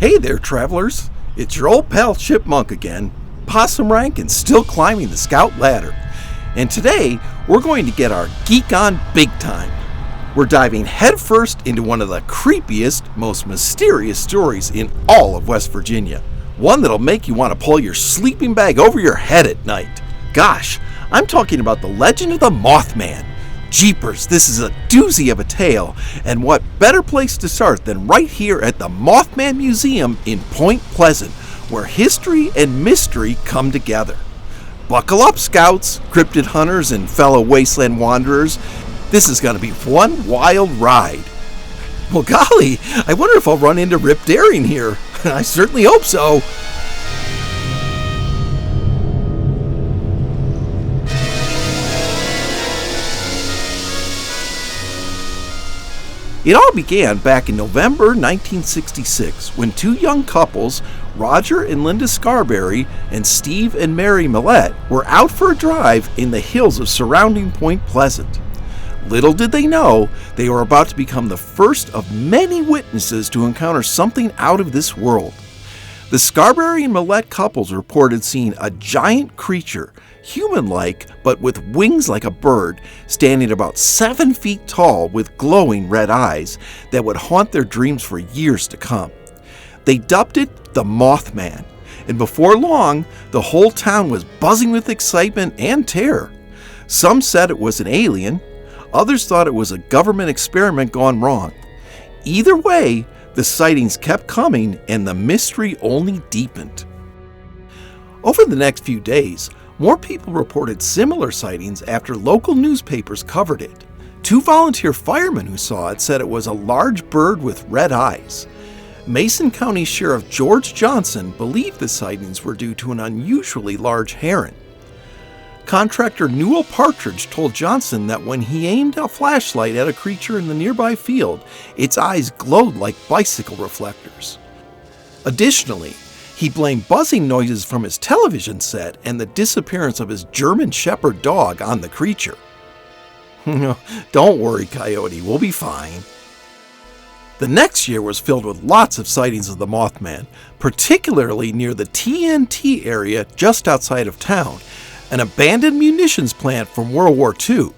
Hey there, travelers. It's your old pal Chipmunk again, possum rank and still climbing the scout ladder. And today, we're going to get our geek on big time. We're diving headfirst into one of the creepiest, most mysterious stories in all of West Virginia. One that'll make you want to pull your sleeping bag over your head at night. Gosh, I'm talking about the legend of the Mothman. Jeepers, this is a doozy of a tale, and what better place to start than right here at the Mothman Museum in Point Pleasant, where history and mystery come together. Buckle up, scouts, cryptid hunters, and fellow wasteland wanderers. This is going to be one wild ride. Well, golly, I wonder if I'll run into Rip Daring here. I certainly hope so. It all began back in November 1966 when two young couples, Roger and Linda Scarberry and Steve and Mary Millette, were out for a drive in the hills of surrounding Point Pleasant. Little did they know they were about to become the first of many witnesses to encounter something out of this world. The Scarberry and Millette couples reported seeing a giant creature, human-like but with wings like a bird, standing about 7 feet tall with glowing red eyes that would haunt their dreams for years to come. They dubbed it the Mothman, and before long, the whole town was buzzing with excitement and terror. Some said it was an alien, others thought it was a government experiment gone wrong. Either way, the sightings kept coming and the mystery only deepened. Over the next few days, more people reported similar sightings after local newspapers covered it. Two volunteer firemen who saw it said it was a large bird with red eyes. Mason County Sheriff George Johnson believed the sightings were due to an unusually large heron. Contractor Newell Partridge told Johnson that when he aimed a flashlight at a creature in the nearby field, its eyes glowed like bicycle reflectors. Additionally, he blamed buzzing noises from his television set and the disappearance of his German Shepherd dog on the creature. Don't worry, Coyote, we'll be fine. The next year was filled with lots of sightings of the Mothman, particularly near the TNT area just outside of town, an abandoned munitions plant from World War II.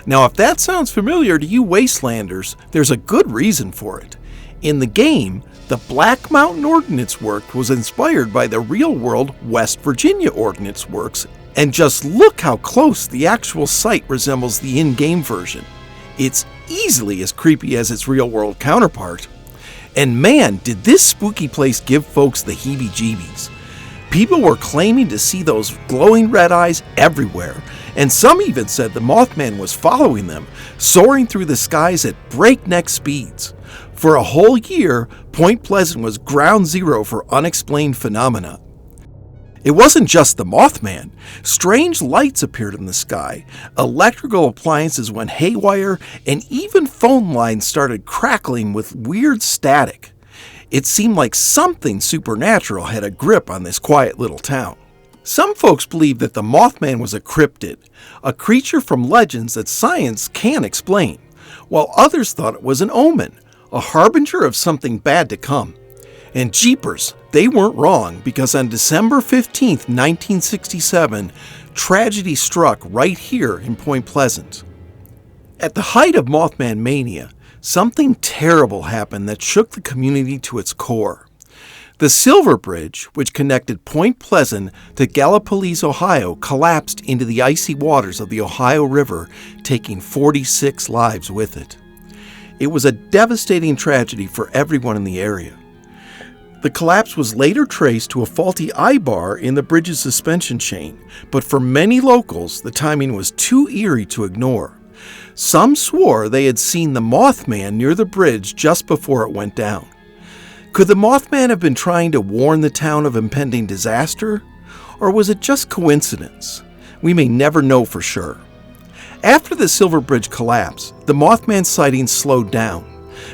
Now, if that sounds familiar to you wastelanders, there's a good reason for it. In the game, the Black Mountain Ordnance Works was inspired by the real-world West Virginia Ordnance Works, and just look how close the actual site resembles the in-game version. It's easily as creepy as its real-world counterpart. And man, did this spooky place give folks the heebie-jeebies. People were claiming to see those glowing red eyes everywhere, and some even said the Mothman was following them, soaring through the skies at breakneck speeds. For a whole year, Point Pleasant was ground zero for unexplained phenomena. It wasn't just the Mothman. Strange lights appeared in the sky, electrical appliances went haywire, and even phone lines started crackling with weird static. It seemed like something supernatural had a grip on this quiet little town. Some folks believed that the Mothman was a cryptid, a creature from legends that science can't explain, while others thought it was an omen, a harbinger of something bad to come. And jeepers, they weren't wrong, because on December 15th, 1967, tragedy struck right here in Point Pleasant. At the height of Mothman mania, something terrible happened that shook the community to its core. The Silver Bridge, which connected Point Pleasant to Gallipolis, Ohio, collapsed into the icy waters of the Ohio River, taking 46 lives with it. It was a devastating tragedy for everyone in the area. The collapse was later traced to a faulty eye-bar in the bridge's suspension chain, but for many locals, the timing was too eerie to ignore. Some swore they had seen the Mothman near the bridge just before it went down. Could the Mothman have been trying to warn the town of impending disaster? Or was it just coincidence? We may never know for sure. After the Silver Bridge collapse, the Mothman sightings slowed down,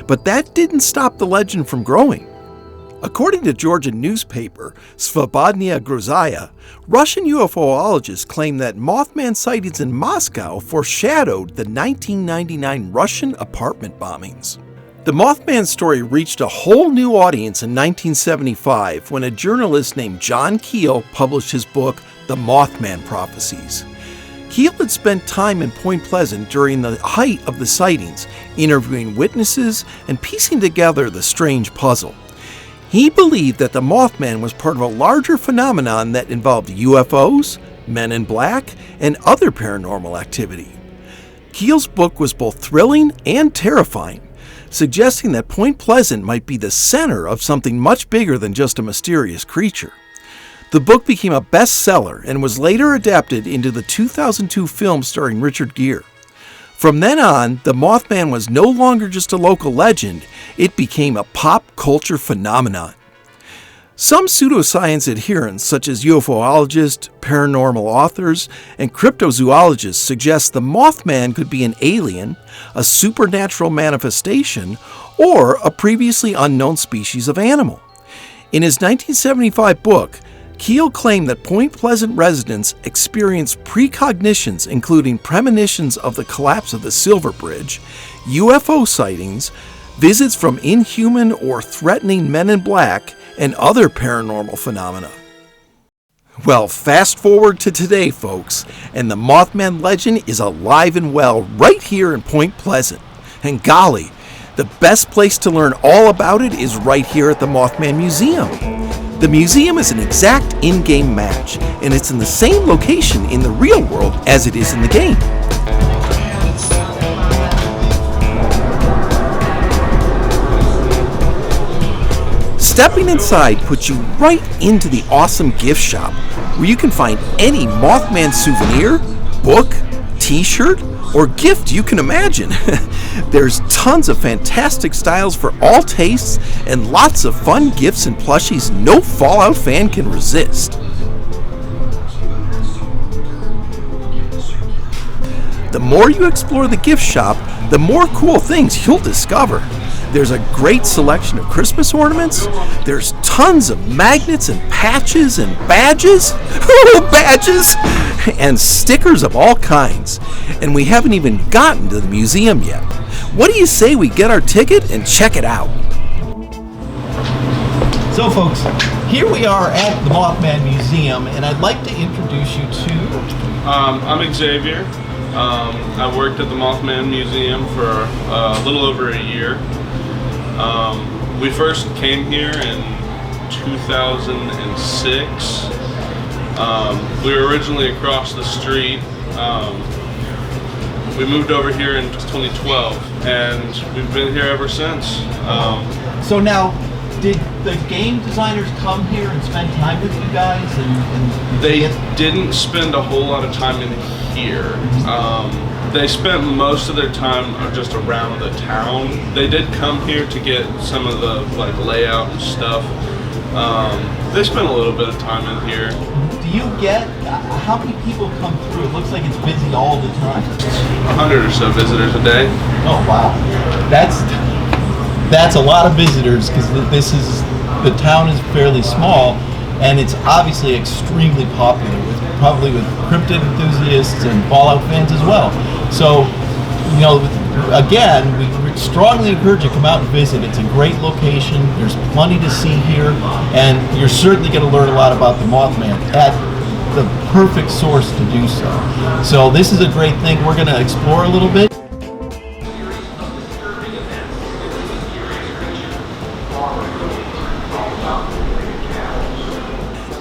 but that didn't stop the legend from growing. According to Georgian newspaper Svobodnaya Gruzaya, Russian UFOologists claim that Mothman sightings in Moscow foreshadowed the 1999 Russian apartment bombings. The Mothman story reached a whole new audience in 1975 when a journalist named John Keel published his book, The Mothman Prophecies. Keel had spent time in Point Pleasant during the height of the sightings, interviewing witnesses and piecing together the strange puzzle. He believed that the Mothman was part of a larger phenomenon that involved UFOs, men in black, and other paranormal activity. Keel's book was both thrilling and terrifying, suggesting that Point Pleasant might be the center of something much bigger than just a mysterious creature. The book became a bestseller and was later adapted into the 2002 film starring Richard Gere. From then on, the Mothman was no longer just a local legend, it became a pop culture phenomenon. Some pseudoscience adherents, such as UFOologists, paranormal authors, and cryptozoologists, suggest the Mothman could be an alien, a supernatural manifestation, or a previously unknown species of animal. In his 1975 book, Keel claimed that Point Pleasant residents experienced precognitions, including premonitions of the collapse of the Silver Bridge, UFO sightings, visits from inhuman or threatening men in black, and other paranormal phenomena. Well, fast forward to today, folks, and the Mothman legend is alive and well right here in Point Pleasant. And golly, the best place to learn all about it is right here at the Mothman Museum. The museum is an exact in-game match, and it's in the same location in the real world as it is in the game. Stepping inside puts you right into the awesome gift shop, where you can find any Mothman souvenir, book, t-shirt, or gift you can imagine. There's tons of fantastic styles for all tastes and lots of fun gifts and plushies no Fallout fan can resist. The more you explore the gift shop, the more cool things you'll discover. There's a great selection of Christmas ornaments. There's tons of magnets and patches and badges. Badges! And stickers of all kinds. And we haven't even gotten to the museum yet. What do you say we get our ticket and check it out? So folks, here we are at the Mothman Museum, and I'd like to introduce you to... I'm Xavier. I worked at the Mothman Museum for a little over a year. We first came here in 2006. We were originally across the street. We moved over here in 2012, and we've been here ever since. So now, did the game designers come here and spend time with you guys? They didn't spend a whole lot of time in here. They spent most of their time just around the town. They did come here to get some of the layout and stuff. They spent a little bit of time in here. Do you get, how many people come through? It looks like it's busy all the time. 100 or so visitors a day. Oh wow, that's a lot of visitors, because the town is fairly small, and it's obviously extremely popular, probably with cryptid enthusiasts and Fallout fans as well. So, again, we strongly encourage you to come out and visit. It's a great location. There's plenty to see here, and you're certainly going to learn a lot about the Mothman at the perfect source to do so. So this is a great thing. We're going to explore a little bit.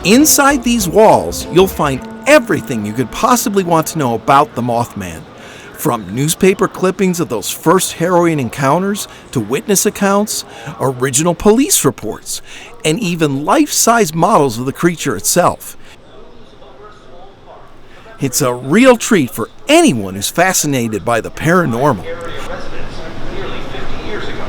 Inside these walls, you'll find everything you could possibly want to know about the Mothman. From newspaper clippings of those first harrowing encounters to witness accounts, original police reports, and even life-size models of the creature itself. It's a real treat for anyone who's fascinated by the paranormal. Nearly 50 years ago.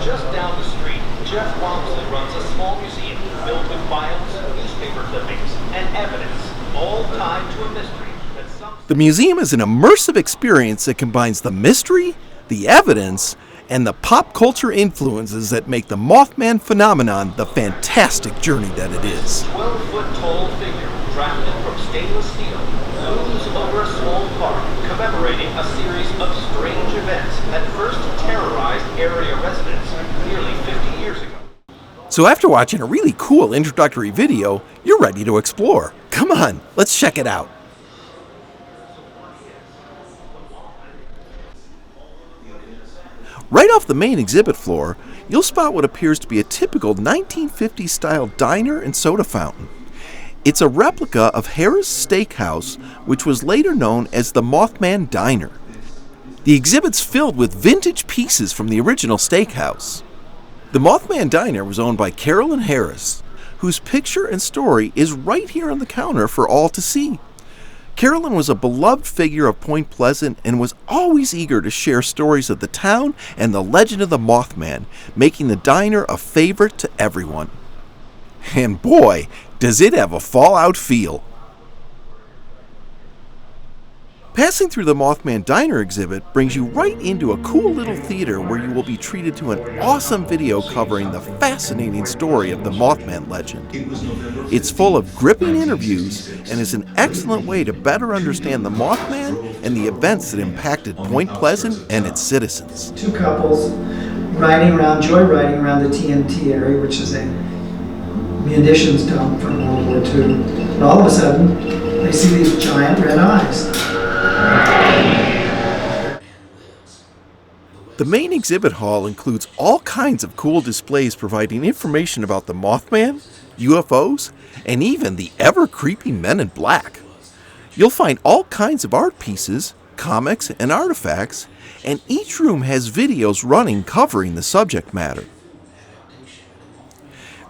Just down the street, Jeff Walmsley runs a small museum filled with files, newspaper clippings, and evidence, all tied to a mystery. The museum is an immersive experience that combines the mystery, the evidence, and the pop culture influences that make the Mothman phenomenon the fantastic journey that it is. 12-foot tall figure drafted from stainless steel looms over a small park, commemorating a series of strange events that first terrorized area residents nearly 50 years ago. So after watching a really cool introductory video, you're ready to explore. Come on, let's check it out. Right off the main exhibit floor, you'll spot what appears to be a typical 1950s style diner and soda fountain. It's a replica of Harris Steakhouse, which was later known as the Mothman Diner. The exhibit's filled with vintage pieces from the original steakhouse. The Mothman Diner was owned by Carolyn Harris, whose picture and story is right here on the counter for all to see. Carolyn was a beloved figure of Point Pleasant and was always eager to share stories of the town and the legend of the Mothman, making the diner a favorite to everyone. And boy, does it have a Fallout feel. Passing through the Mothman Diner exhibit brings you right into a cool little theater where you will be treated to an awesome video covering the fascinating story of the Mothman legend. It's full of gripping interviews and is an excellent way to better understand the Mothman and the events that impacted Point Pleasant and its citizens. Two couples joyriding around the TNT area, which is a munitions dump from World War II. And all of a sudden, they see these giant red eyes. The main exhibit hall includes all kinds of cool displays providing information about the Mothman, UFOs, and even the ever-creepy Men in Black. You'll find all kinds of art pieces, comics, and artifacts, and each room has videos running covering the subject matter.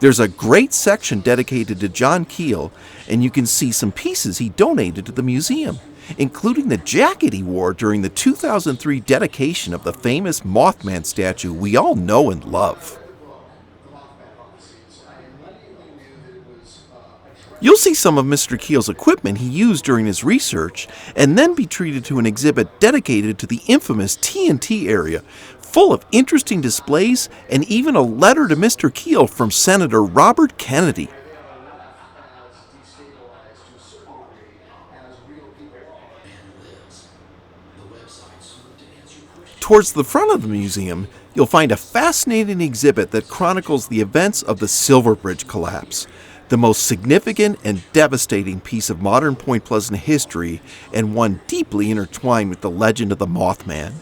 There's a great section dedicated to John Keel, and you can see some pieces he donated to the museum, including the jacket he wore during the 2003 dedication of the famous Mothman statue we all know and love. You'll see some of Mr. Keel's equipment he used during his research, and then be treated to an exhibit dedicated to the infamous TNT area, full of interesting displays and even a letter to Mr. Keel from Senator Robert Kennedy. Towards the front of the museum, you'll find a fascinating exhibit that chronicles the events of the Silver Bridge collapse, the most significant and devastating piece of modern Point Pleasant history, and one deeply intertwined with the legend of the Mothman.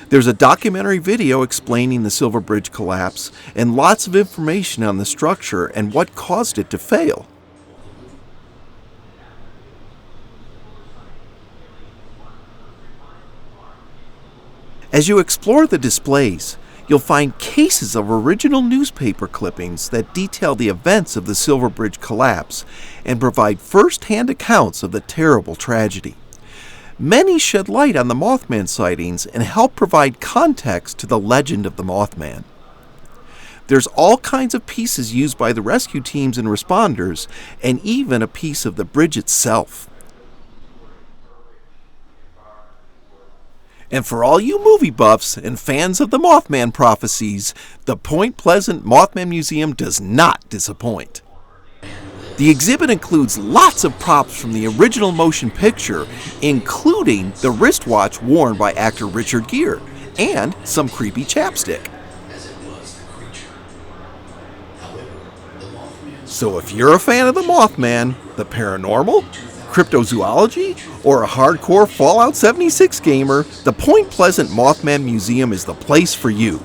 There's a documentary video explaining the Silver Bridge collapse and lots of information on the structure and what caused it to fail. As you explore the displays, you'll find cases of original newspaper clippings that detail the events of the Silver Bridge collapse and provide first-hand accounts of the terrible tragedy. Many shed light on the Mothman sightings and help provide context to the legend of the Mothman. There's all kinds of pieces used by the rescue teams and responders, and even a piece of the bridge itself. And for all you movie buffs and fans of the Mothman prophecies, the Point Pleasant Mothman Museum does not disappoint. The exhibit includes lots of props from the original motion picture, including the wristwatch worn by actor Richard Gere, and some creepy chapstick. So if you're a fan of the Mothman, the paranormal, cryptozoology, or a hardcore Fallout 76 gamer, the Point Pleasant Mothman Museum is the place for you.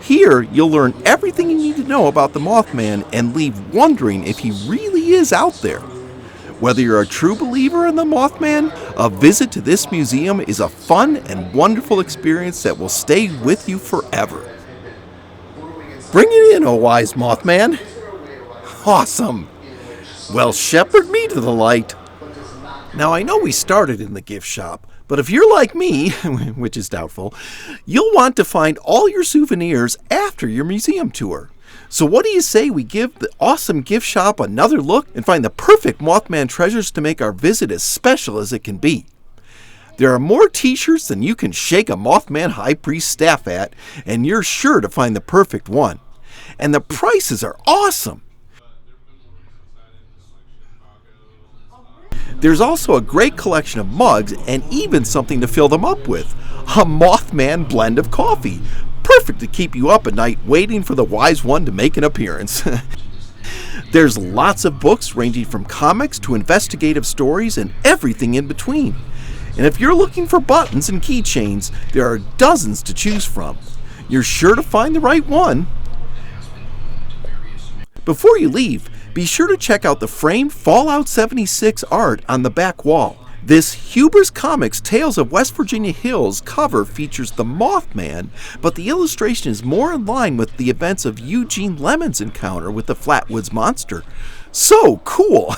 Here, you'll learn everything you need to know about the Mothman and leave wondering if he really is out there. Whether you're a true believer in the Mothman, a visit to this museum is a fun and wonderful experience that will stay with you forever. Bring it in, oh wise Mothman. Awesome. Well, shepherd me to the light. Now, I know we started in the gift shop, but if you're like me, which is doubtful, you'll want to find all your souvenirs after your museum tour. So what do you say we give the awesome gift shop another look and find the perfect Mothman treasures to make our visit as special as it can be? There are more t-shirts than you can shake a Mothman High Priest staff at, and you're sure to find the perfect one. And the prices are awesome. There's also a great collection of mugs and even something to fill them up with. A Mothman blend of coffee. Perfect perfect to keep you up at night waiting for the wise one to make an appearance. There's lots of books ranging from comics to investigative stories and everything in between. And if you're looking for buttons and keychains, there are dozens to choose from. You're sure to find the right one. Before you leave, be sure to check out the framed Fallout 76 art on the back wall. This Hubris Comics Tales of West Virginia Hills cover features the Mothman, but the illustration is more in line with the events of Eugene Lemon's encounter with the Flatwoods Monster. So cool!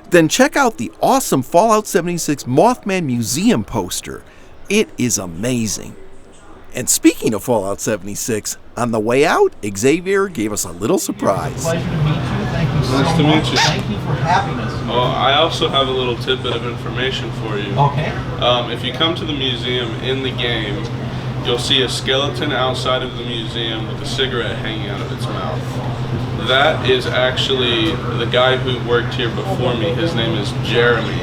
Then check out the awesome Fallout 76 Mothman Museum poster. It is amazing. And speaking of Fallout 76, on the way out, Xavier gave us a little surprise. Pleasure to meet you. Thank you so Nice to much. meet you. Thank you for having us. I also have a little tidbit of information for you. Okay. If you come to the museum in the game, you'll see a skeleton outside of the museum with a cigarette hanging out of its mouth. That is actually the guy who worked here before me. His name is Jeremy.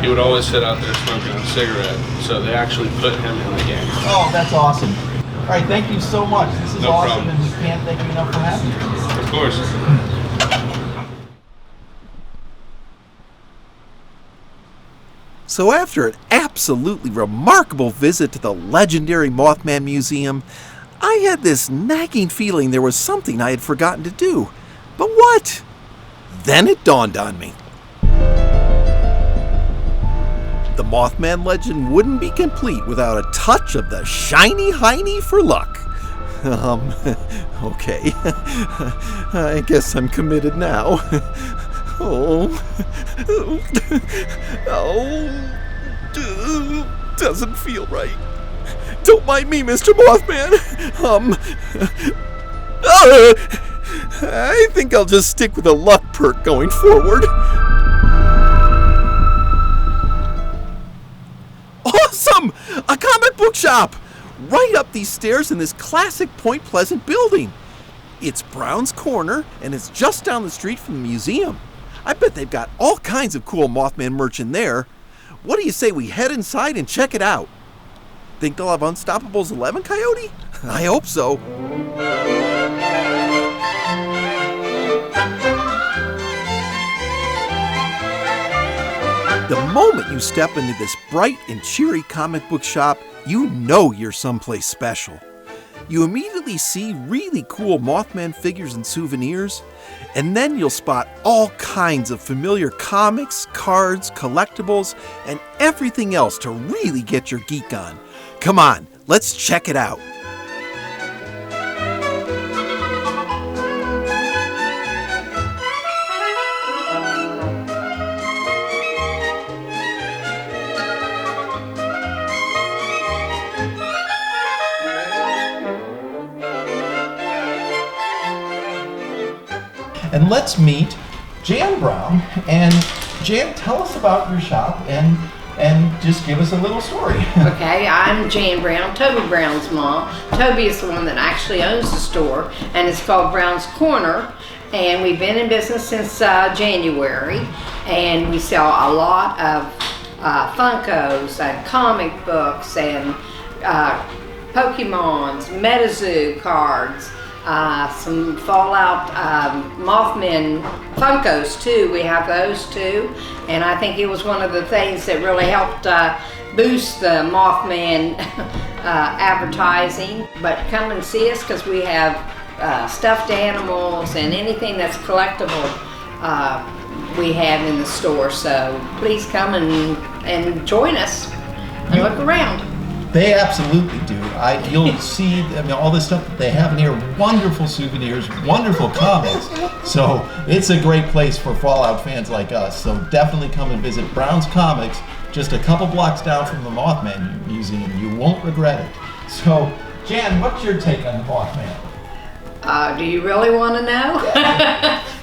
He would always sit out there smoking a cigarette, so they actually put him in the game. Oh, that's awesome. All right, thank you so much. This is No awesome, problem. and we can't thank you enough for having us. Of course. So after an absolutely remarkable visit to the legendary Mothman Museum, I had this nagging feeling there was something I had forgotten to do. But what? Then it dawned on me. The Mothman legend wouldn't be complete without a touch of the shiny hiney for luck. Okay. I guess I'm committed now. Oh. Doesn't feel right. Don't mind me, Mr. Mothman. I think I'll just stick with a luck perk going forward. Awesome! A comic book shop! Right up these stairs in this classic Point Pleasant building. It's Brown's Corner, and it's just down the street from the museum. I bet they've got all kinds of cool Mothman merch in there. What do you say we head inside and check it out? Think they'll have Unstoppable's 11 Coyote? I hope so. The moment you step into this bright and cheery comic book shop, you know you're someplace special. You immediately see really cool Mothman figures and souvenirs, and then you'll spot all kinds of familiar comics, cards, collectibles, and everything else to really get your geek on. Come on, let's check it out. And let's meet Jan Brown. And Jan, tell us about your shop and just give us a little story. Okay, I'm Jan Brown, Toby Brown's mom. Toby is the one that actually owns the store, and it's called Brown's Corner. And we've been in business since January, and we sell a lot of Funkos and comic books and Pokemons, MetaZoo cards, some Fallout Mothman Funkos too. We have those too, and I think it was one of the things that really helped boost the Mothman advertising. But come and see us because we have stuffed animals and anything that's collectible we have in the store. So please come and join us and look around. They absolutely do. You'll see all this stuff that they have in here. Wonderful souvenirs, wonderful comics. So it's a great place for Fallout fans like us. So definitely come and visit Brown's Comics, just a couple blocks down from the Mothman Museum. You won't regret it. So, Jan, what's your take on the Mothman? Do you really want to know?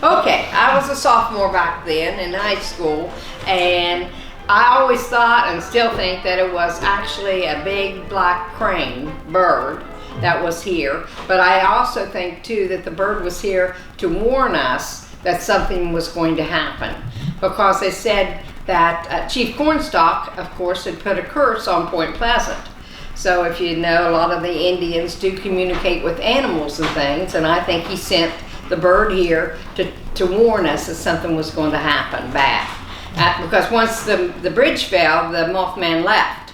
Okay, I was a sophomore back then in high school, and I always thought and still think that it was actually a big black crane bird that was here. But I also think too that the bird was here to warn us that something was going to happen, because they said that Chief Cornstalk, of course, had put a curse on Point Pleasant. So if you know, a lot of the Indians do communicate with animals and things, and I think he sent the bird here to warn us that something was going to happen bad. Because once the bridge fell, the Mothman left.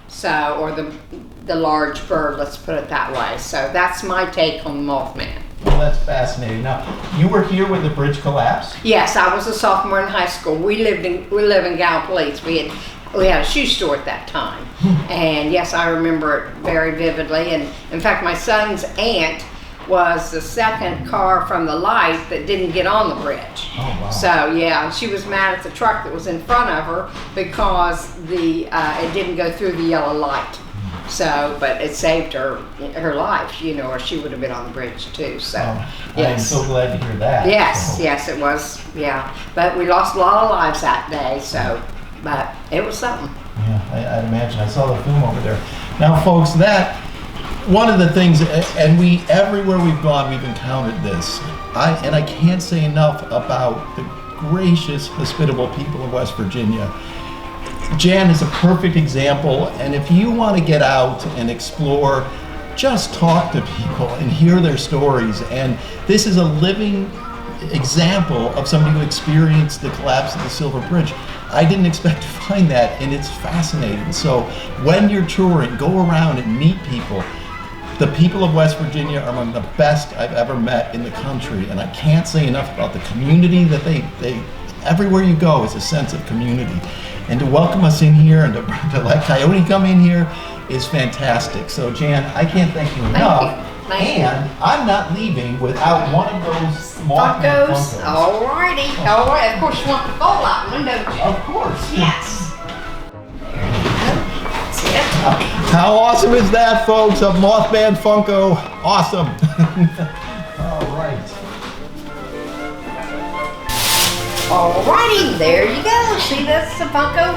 So, or the large bird, let's put it that way. So that's my take on the Mothman. Well, that's fascinating. Now, you were here when the bridge collapsed? Yes, I was a sophomore in high school. We live in Gallipolis. We had a shoe store at that time. And yes, I remember it very vividly. And in fact, my son's aunt was the second car from the light that didn't get on the bridge. Oh, wow. So yeah, she was mad at the truck that was in front of her because it didn't go through the yellow light. So, but it saved her life, you know, or she would have been on the bridge too. So, yes. I'm so glad to hear that. Yes, yes, it was. Yeah, but we lost a lot of lives that day. So, but it was something. Yeah, I'd imagine. I saw the film over there. Now, folks, that one of the things, and everywhere we've gone, we've encountered this. I can't say enough about the gracious, hospitable people of West Virginia. Jan is a perfect example, and if you want to get out and explore, just talk to people and hear their stories. And this is a living example of somebody who experienced the collapse of the Silver Bridge. I didn't expect to find that, and it's fascinating. So when you're touring, go around and meet people. The people of West Virginia are among the best I've ever met in the country, and I can't say enough about the community that they everywhere you go is a sense of community. And to welcome us in here and to let Coyote come in here is fantastic. So Jan, I can't thank you enough. Thank you. And I'm not leaving without one of those Mothman Funkos. Alrighty. All right. Of course, you want the fallout one, don't you? Of course. Yes. There you go. That's it. How awesome is that, folks? A Mothman Funko. Awesome. All right. Alrighty, there you go. See, that's the Funko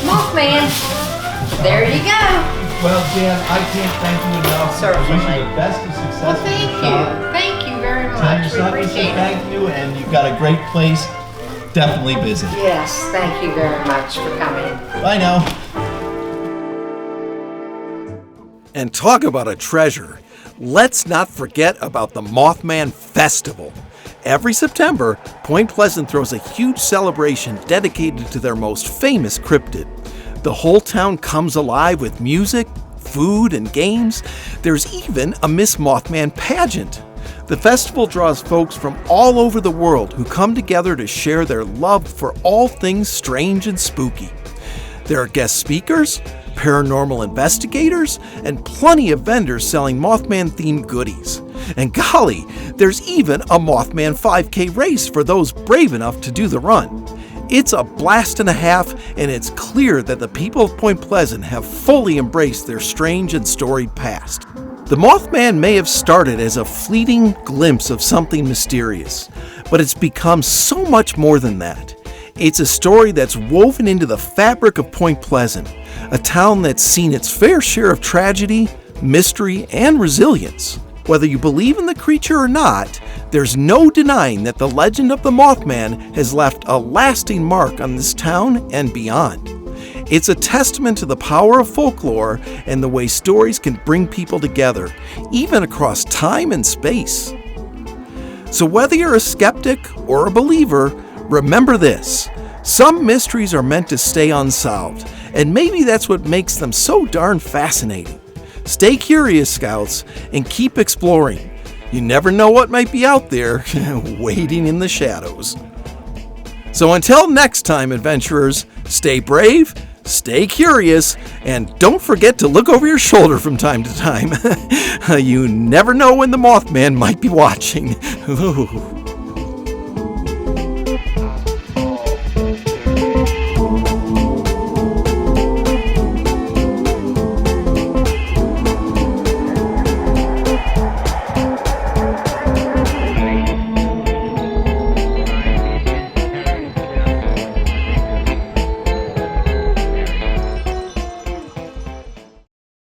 Mothman. There you go. Well, Jan, I can't thank you enough. Certainly. I wish you the best of success. Well, with thank your you. shop. Thank you very Tell much. your We son we appreciate say it. thank you, and you've got a great place. Definitely visit. Yes, thank you very much for coming. Bye now. And talk about a treasure. Let's not forget about the Mothman Festival. Every September, Point Pleasant throws a huge celebration dedicated to their most famous cryptid. The whole town comes alive with music, food, and games. There's even a Miss Mothman pageant. The festival draws folks from all over the world who come together to share their love for all things strange and spooky. There are guest speakers, paranormal investigators, and plenty of vendors selling Mothman-themed goodies. And golly, there's even a Mothman 5K race for those brave enough to do the run. It's a blast and a half, and it's clear that the people of Point Pleasant have fully embraced their strange and storied past. The Mothman may have started as a fleeting glimpse of something mysterious, but it's become so much more than that. It's a story that's woven into the fabric of Point Pleasant, a town that's seen its fair share of tragedy, mystery, and resilience. Whether you believe in the creature or not, there's no denying that the legend of the Mothman has left a lasting mark on this town and beyond. It's a testament to the power of folklore and the way stories can bring people together, even across time and space. So whether you're a skeptic or a believer, remember this: some mysteries are meant to stay unsolved, and maybe that's what makes them so darn fascinating. Stay curious, Scouts, and keep exploring. You never know what might be out there, waiting in the shadows. So until next time, adventurers, stay brave, stay curious, and don't forget to look over your shoulder from time to time. You never know when the Mothman might be watching.